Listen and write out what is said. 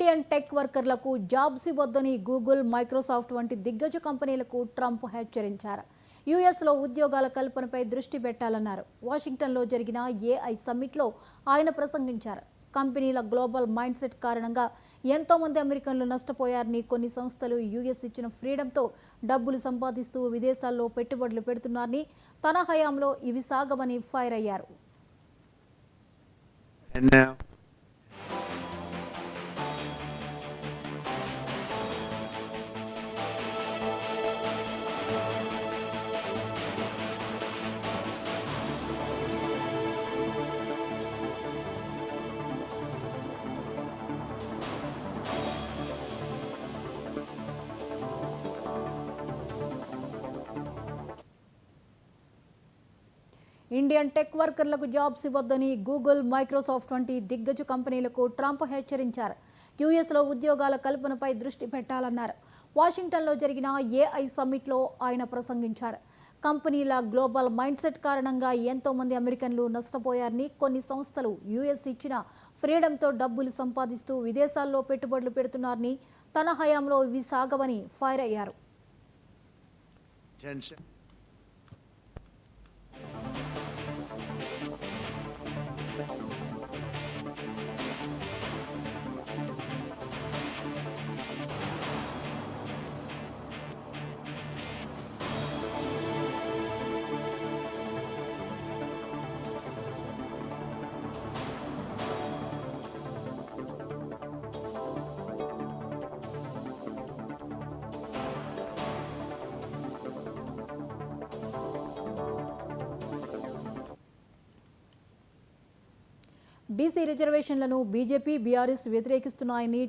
Indian tech వర్కర్లకు jobs ఇవ్వొద్దని Google, Microsoft వంటి దిగ్గజ కంపెనీలకు ట్రంప్ హెచ్చరించారు. యుఎస్లో ఉద్యోగాల కల్పనపై దృష్టి పెట్టాలన్నారు. వాషింగ్టన్లో జరిగిన ఏఐ సమ్మిట్లో ఆయన ప్రసంగించారు. కంపెనీల గ్లోబల్ మైండ్ సెట్ కారణంగా ఎంతో మంది అమెరికన్లు నష్టపోయారని, కొన్ని సంస్థలు యుఎస్ ఇచ్చిన ఫ్రీడంతో డబ్బులు సంపాదిస్తూ విదేశాల్లో పెట్టుబడులు పెడుతున్నారని, తన హయాంలో ఇవి సాగమని ఫైర్ అయ్యారు. ఇండియన్ టెక్ వర్కర్లకు జాబ్స్ ఇవ్వొద్దని గూగుల్, మైక్రోసాఫ్ట్ వంటి దిగ్గజ కంపెనీలకు ట్రంప్ హెచ్చరించారు. యుఎస్లో ఉద్యోగాల కల్పనపై దృష్టి పెట్టాలన్నారు. వాషింగ్టన్లో జరిగిన ఏఐ సమ్మిట్లో ఆయన ప్రసంగించారు. కంపెనీల గ్లోబల్ మైండ్ సెట్ కారణంగా ఎంతో మంది అమెరికన్లు నష్టపోయారని, కొన్ని సంస్థలు యుఎస్ ఇచ్చిన ఫ్రీడంతో డబ్బులు సంపాదిస్తూ విదేశాల్లో పెట్టుబడులు పెడుతున్నారని, తన హయాంలో ఇవి సాగవని ఫైర్ అయ్యారు. బీసీ రిజర్వేషన్లను బీజేపీ, బీఆర్ఎస్ వ్యతిరేకిస్తున్నాయని